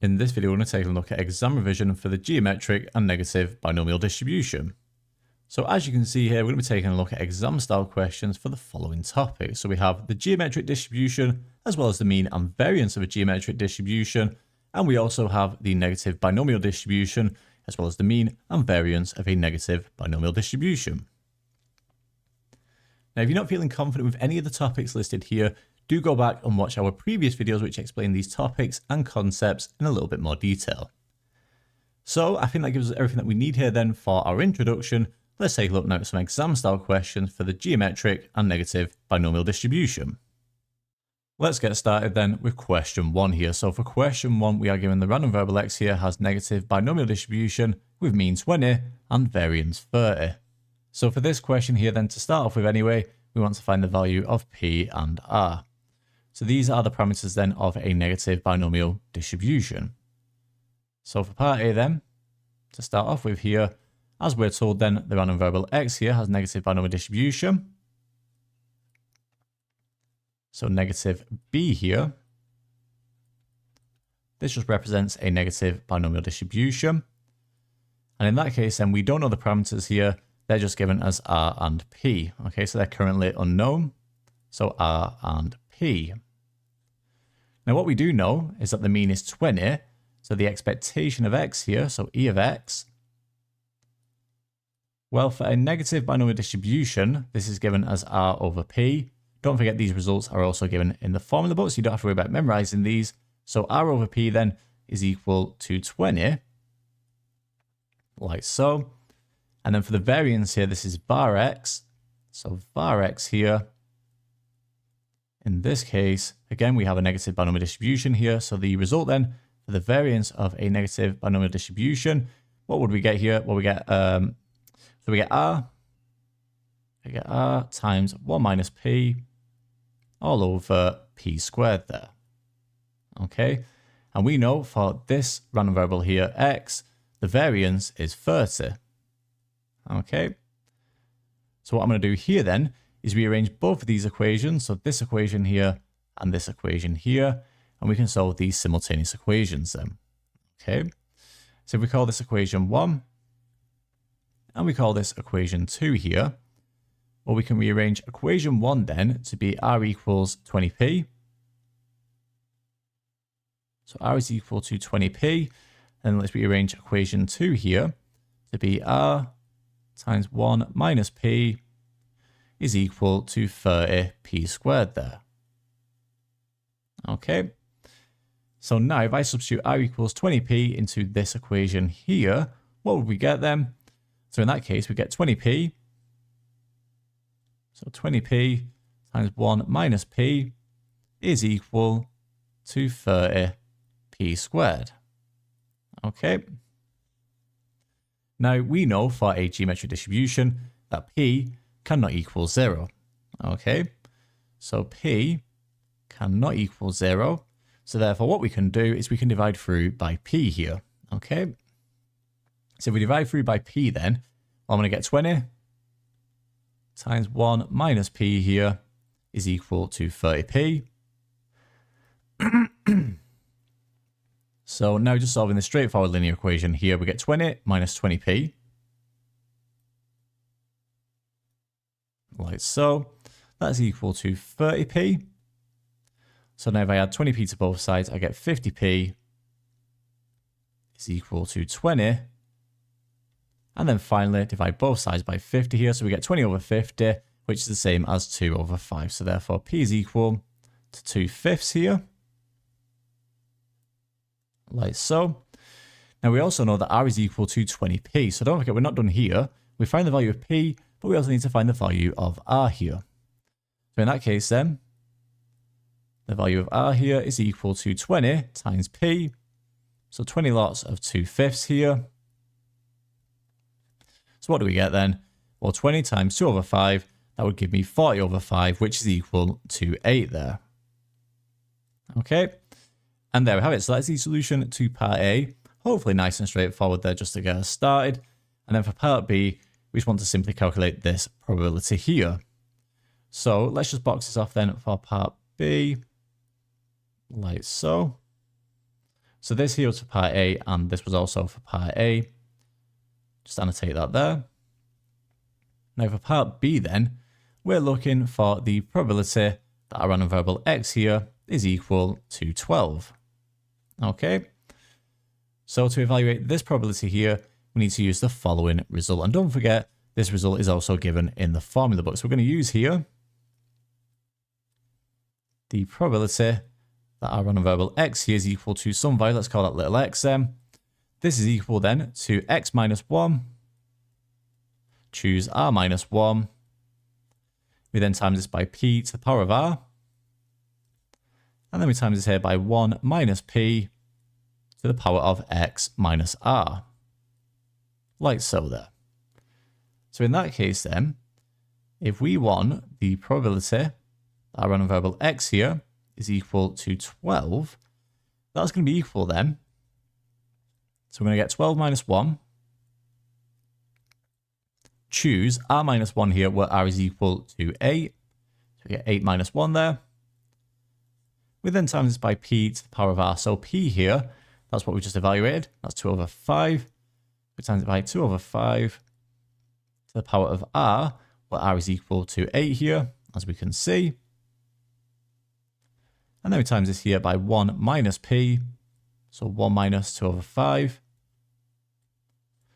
In this video, we're going to take a look at exam revision for the geometric and negative binomial distribution. So as you can see here, we're going to be taking a look at exam style questions for the following topics. So we have the geometric distribution, as well as the mean and variance of a geometric distribution. And we also have the negative binomial distribution, as well as the mean and variance of a negative binomial distribution. Now, if you're not feeling confident with any of the topics listed here, do go back and watch our previous videos which explain these topics and concepts in a little bit more detail. So I think that gives us everything that we need here then for our introduction. Let's take a look now at some exam style questions for the geometric and negative binomial distribution. Let's get started then with question 1 here. So for question 1, we are given the random variable x here has negative binomial distribution with mean 20 and variance 30. So for this question here then, to start off with anyway, we want to find the value of p and r. So these are the parameters then of a negative binomial distribution. So for part A then, to start off with here, as we're told then, the random variable x here has negative binomial distribution. So negative b here, this just represents a negative binomial distribution. And in that case then, we don't know the parameters here, they're just given as r and p. Okay, so they're currently unknown, so r and p. Now what we do know is that the mean is 20, so the expectation of x here, so e of x, well, for a negative binomial distribution, this is given as r over p. Don't forget these results are also given in the formula book, so you don't have to worry about memorizing these. So r over p then is equal to 20, like so. And then for the variance here, this is var x. So var x here, in this case, again, we have a negative binomial distribution here. So the result then for the variance of a negative binomial distribution, what would we get here? Well, we get r times 1 minus p all over p squared there. Okay, and we know for this random variable here, x, the variance is 30. Okay, so what I'm going to do here then is rearrange both of these equations, so this equation here and this equation here, and we can solve these simultaneous equations then. Okay, so if we call this equation 1, and we call this equation 2 here, well, we can rearrange equation 1 then to be r equals 20p. So r is equal to 20p, and let's rearrange equation 2 here to be r times 1 minus p is equal to 30p squared there. Okay, so now if I substitute r equals 20p into this equation here, what would we get then? So in that case, we get 20p. So 20p times 1 minus p is equal to 30p squared. Okay. Now we know for a geometric distribution that p cannot equal 0. Okay. So p cannot equal 0. So therefore what we can do is we can divide through by p here. Okay. So if we divide through by p then, I'm going to get 20 times 1 minus p here is equal to 30p. So now just solving this straightforward linear equation here, we get 20 minus 20p. Like so. That's equal to 30p. So now if I add 20p to both sides, I get 50p is equal to 20. And then finally, divide both sides by 50 here. So we get 20 over 50, which is the same as 2 over 5. So therefore, p is equal to 2/5 here. Like so. Now we also know that r is equal to 20p. So don't forget, we're not done here. We find the value of p, but we also need to find the value of r here. So in that case then, the value of r here is equal to 20 times p. So 20 lots of 2/5 here. So what do we get then? Well, 20 times 2 over 5, that would give me 40 over 5, which is equal to 8 there. Okay, and there we have it. So that's the solution to part A. Hopefully nice and straightforward there just to get us started. And then for part B, we just want to simply calculate this probability here. So let's just box this off then for part B, like so. So this here was for part A, and this was also for part A. Just annotate that there. Now for part B then, we're looking for the probability that our random variable x here is equal to 12. Okay, so to evaluate this probability here, we need to use the following result. And don't forget, this result is also given in the formula book. So we're going to use here the probability that our random variable x here is equal to some value. Let's call that little x then. This is equal then to x minus 1. Choose r minus 1. We then times this by p to the power of r. And then we times this here by 1 minus p to the power of x minus r. Like so there. So in that case then, if we want the probability that our random variable x here is equal to 12, that's going to be equal then. So we're going to get 12 minus 1. Choose r minus 1 here, where r is equal to 8. So we get 8 minus 1 there. We then times this by p to the power of r. So p here, that's what we just evaluated. That's 2 over 5. We times it by 2 over 5 to the power of r, where r is equal to 8 here, as we can see. And then we times this here by 1 minus p. So 1 minus 2 over 5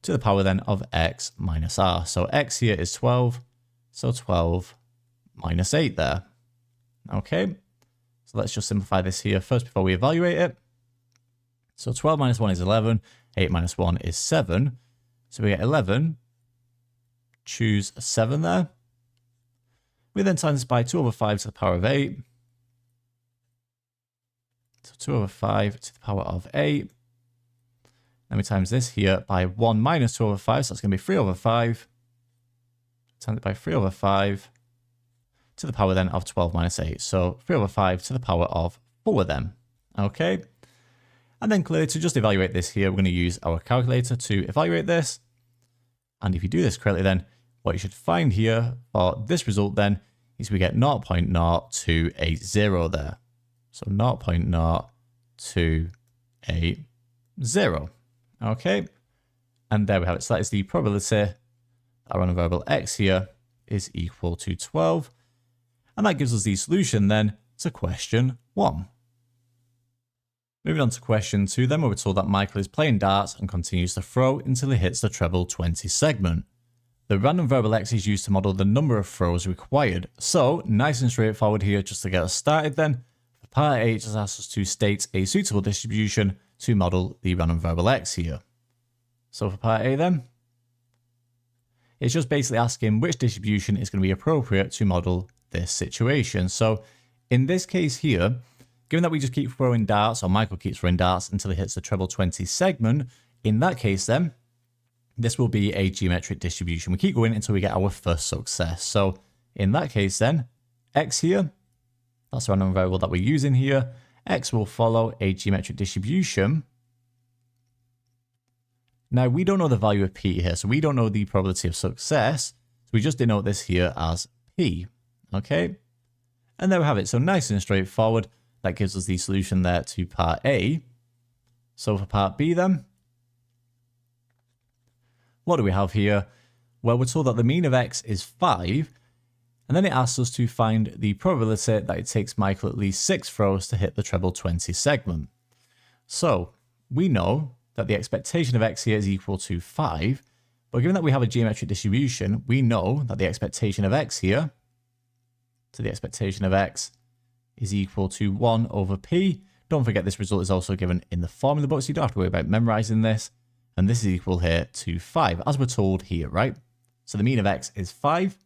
to the power then of x minus r. So x here is 12. So 12 minus 8 there. Okay. So let's just simplify this here first before we evaluate it. So 12 minus 1 is 11. 8 minus 1 is 7. So we get 11. Choose 7 there. We then times this by 2 over 5 to the power of 8. So 2 over 5 to the power of 8. Then we times this here by 1 minus 2 over 5. So that's going to be 3 over 5. Times it by 3 over 5 to the power then of 12 minus 8. So 3 over 5 to the power of 4 then. Okay. And then clearly to just evaluate this here, we're going to use our calculator to evaluate this. And if you do this correctly, then what you should find here for this result then is we get 0.0280 there. So 0.0280. Okay. And there we have it. So that is the probability that our random variable x here is equal to 12. And that gives us the solution then to question 1. Moving on to question 2 then, where we're told that Michael is playing darts and continues to throw until he hits the treble 20 segment. The random variable x is used to model the number of throws required. So nice and straightforward here just to get us started then. For part A, it just asks us to state a suitable distribution to model the random variable x here. So for part A then, it's just basically asking which distribution is going to be appropriate to model this situation. So in this case here, given that we just keep throwing darts, or Michael keeps throwing darts until he hits the treble 20 segment, in that case then, this will be a geometric distribution. We keep going until we get our first success. So in that case then, x here, that's the random variable that we're using here, x will follow a geometric distribution. Now we don't know the value of p here, so we don't know the probability of success. So we just denote this here as p. Okay, and there we have it. So nice and straightforward. That gives us the solution there to part A. So for part B then, what do we have here? Well, we're told that the mean of x is 5, and then it asks us to find the probability that it takes Michael at least 6 throws to hit the treble 20 segment. So we know that the expectation of x here is equal to 5, but given that we have a geometric distribution, we know that the expectation of x here, so the expectation of x is equal to 1 over p. Don't forget this result is also given in the formula book, so you don't have to worry about memorizing this. And this is equal here to 5, as we're told here, right? So the mean of x is 5.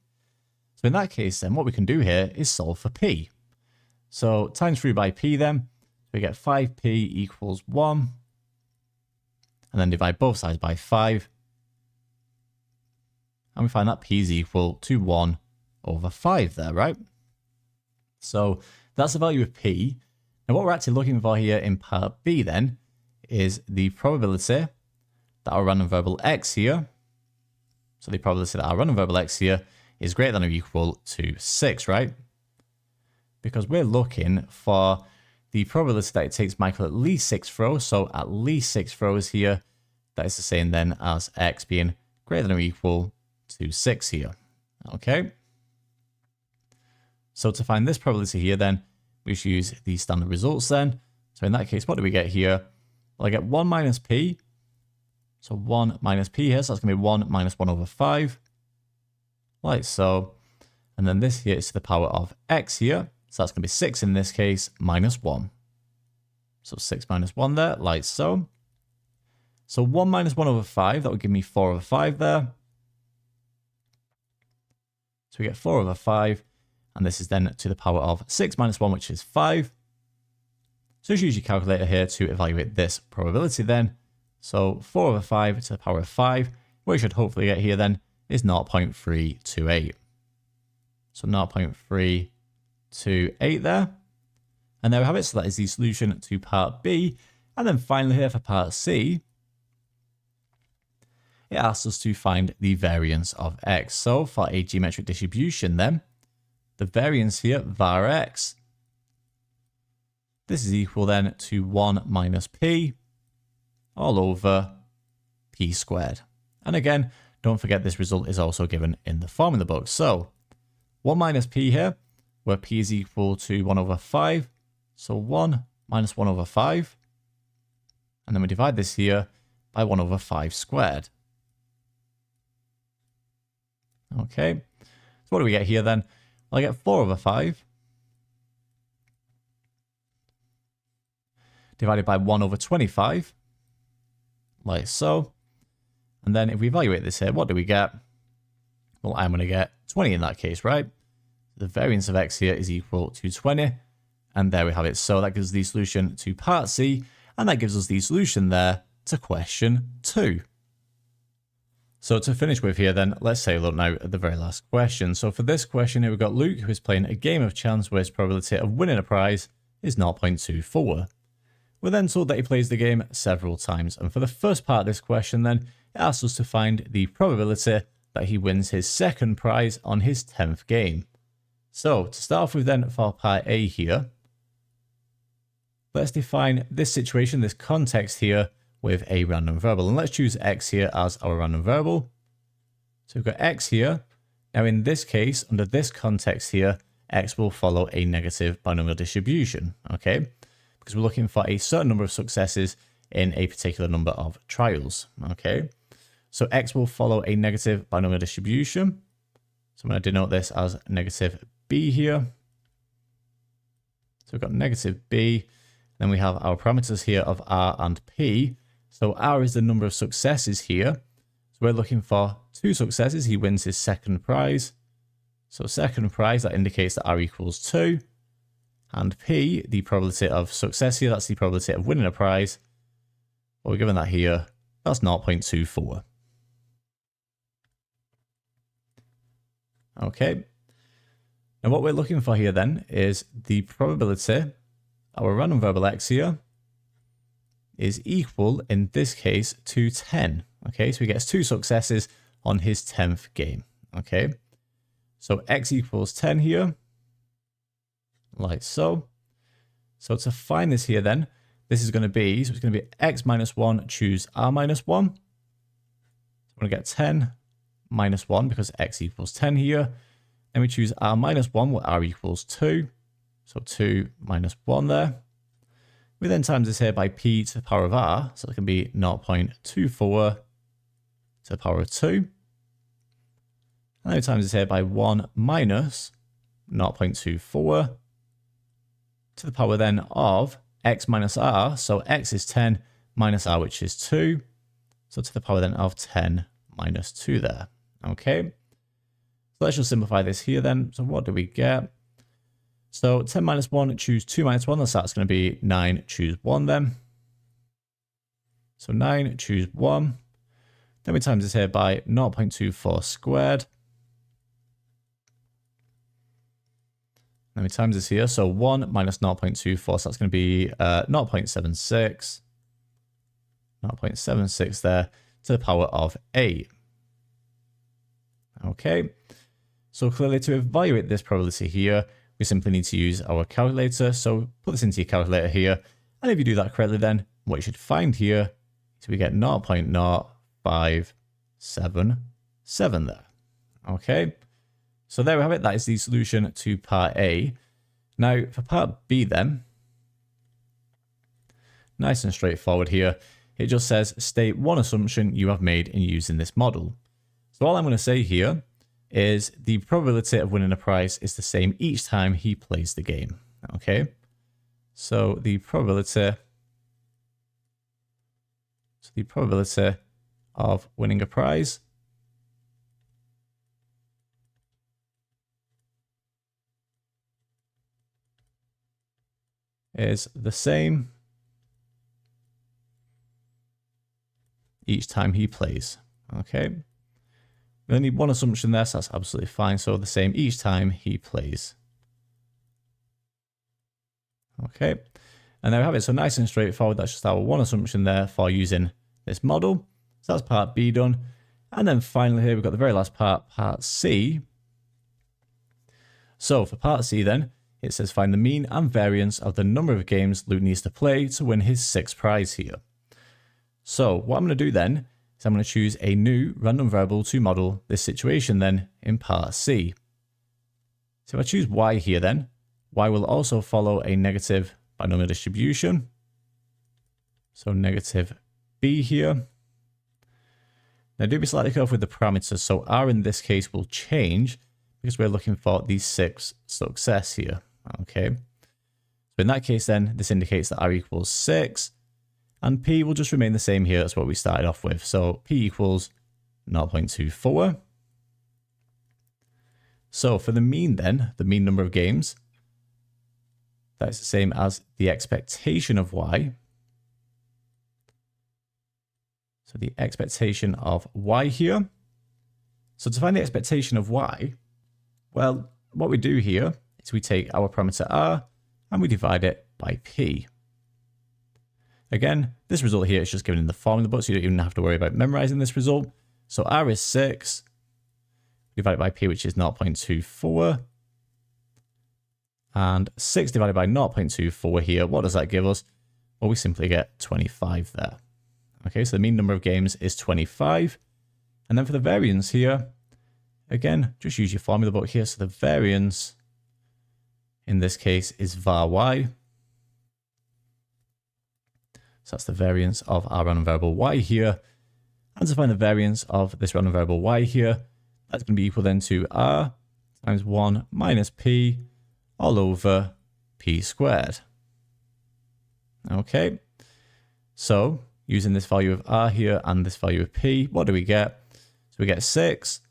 So in that case, then, what we can do here is solve for p. So times through by p then, we get 5p equals 1. And then divide both sides by 5. And we find that p is equal to 1 over 5 there, right? So that's the value of p. Now what we're actually looking for here in part B then is the probability that our random variable x here, so the probability that our random variable x here is greater than or equal to 6, right? Because we're looking for the probability that it takes Michael at least 6 throws, so at least 6 throws here, that is the same then as x being greater than or equal to 6 here. Okay. So to find this probability here then, we should use the standard results then. So in that case, what do we get here? Well, I get 1 minus p. So 1 minus p here, so that's going to be 1 minus 1 over 5. Like so. And then this here is to the power of x here. So that's going to be 6 in this case, minus 1. So 6 minus 1 there, like so. So 1 minus 1 over 5, that would give me 4 over 5 there. So we get 4 over 5. And this is then to the power of 6 minus 1, which is 5. So just use your calculator here to evaluate this probability then. So 4 over 5 to the power of 5, what you should hopefully get here then is 0.328. So 0.328 there. And there we have it. So that is the solution to part B. And then finally here for part C, it asks us to find the variance of x. So for a geometric distribution then, the variance here, var x, this is equal then to 1 minus p all over p squared. And again, don't forget this result is also given in the formula book. So 1 minus p here, where p is equal to 1 over 5. So 1 minus 1 over 5. And then we divide this here by 1 over 5 squared. Okay, so what do we get here then? Well, I get 4 over 5 divided by 1 over 25, like so. And then if we evaluate this here, what do we get? Well, I'm going to get 20 in that case, right? The variance of x here is equal to 20. And there we have it. So that gives us the solution to part C. And that gives us the solution there to question 2. So to finish with here then, let's take a look now at the very last question. So for this question here, we've got Luke, who is playing a game of chance where his probability of winning a prize is 0.24. We're then told that he plays the game several times. And for the first part of this question then, it asks us to find the probability that he wins his second prize on his 10th game. So to start off with then for part A here, let's define this situation, this context here, with a random variable. And let's choose x here as our random variable. So we've got x here. Now in this case, under this context here, x will follow a negative binomial distribution, okay? Because we're looking for a certain number of successes in a particular number of trials, okay? So x will follow a negative binomial distribution. So I'm going to denote this as negative b here. So we've got negative b. Then we have our parameters here of r and p. So r is the number of successes here. So we're looking for 2 successes. He wins his second prize. So second prize, that indicates that r equals 2. And p, the probability of success here, that's the probability of winning a prize. Well, we're given that here, that's 0.24. Okay. Now what we're looking for here then is the probability, our random variable x here, is equal, in this case, to 10. Okay, so he gets 2 successes on his 10th game. Okay, so x equals 10 here, like so. So to find this here then, this is going to be, so it's going to be x minus 1, choose r minus 1. So I'm going to get 10 minus 1 because x equals 10 here. Then we choose r minus 1, where r equals 2. So 2 minus 1 there. We then times this here by p to the power of r, so it can be 0.24 to the power of 2. And then we times this here by 1 minus 0.24 to the power then of x minus r, so x is 10 minus r, which is 2. So to the power then of 10 minus 2 there. Okay, so let's just simplify this here then. So what do we get? So 10 minus 1, choose 2 minus 1. So that's going to be 9, choose 1 then. So 9, choose 1. Then we times this here by 0.24 squared. Then we times this here. So 1 minus 0.24. So that's going to be 0.76. 0.76 there to the power of 8. Okay. So clearly to evaluate this probability here, we simply need to use our calculator. So put this into your calculator here. And if you do that correctly, then what you should find here is we get 0.0577 there. Okay. So there we have it. That is the solution to part A. Now for part B then, nice and straightforward here. It just says state one assumption you have made in using this model. So all I'm going to say here is the probability of winning a prize is the same each time he plays the game. Okay. So the probability of winning a prize is the same each time he plays. Okay. We only need one assumption there, so that's absolutely fine. So the same each time he plays. Okay. And there we have it. So nice and straightforward. That's just our one assumption there for using this model. So that's part B done. And then finally here, we've got the very last part, part C. So for part C then, it says find the mean and variance of the number of games Luke needs to play to win his 6th prize here. So what I'm going to do then is I'm going to choose a new random variable to model this situation then in part C. So if I choose y here then, y will also follow a negative binomial distribution. So negative b here. Now do be slightly careful with the parameters. So r in this case will change because we're looking for the 6th success here. Okay. So in that case then, this indicates that r equals 6. And p will just remain the same here as what we started off with. So p equals 0.24. So for the mean then, the mean number of games, that's the same as the expectation of y. So the expectation of y here. So to find the expectation of y, well, what we do here is we take our parameter r and we divide it by p. Again, this result here is just given in the formula book, so you don't even have to worry about memorizing this result. So r is 6, divided by p, which is 0.24. And 6 divided by 0.24 here, what does that give us? Well, we simply get 25 there. Okay, so the mean number of games is 25. And then for the variance here, again, just use your formula book here. So the variance in this case is var y. So that's the variance of our random variable y here. And to find the variance of this random variable y here, that's going to be equal then to r times 1 minus p all over p squared. Okay. So using this value of r here and this value of p, what do we get? So we get 6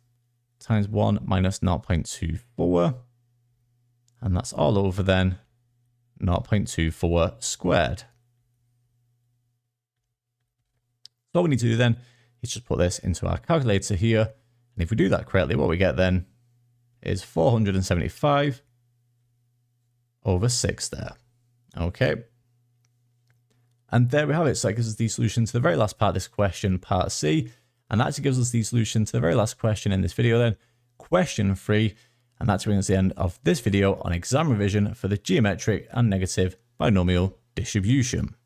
times 1 minus 0.24. And that's all over then 0.24 squared. So all we need to do then is just put this into our calculator here. And if we do that correctly, what we get then is 475 over 6 there. Okay. And there we have it. So that gives us the solution to the very last part of this question, part C. And that actually gives us the solution to the very last question in this video then, question 3. And that brings us to the end of this video on exam revision for the geometric and negative binomial distribution.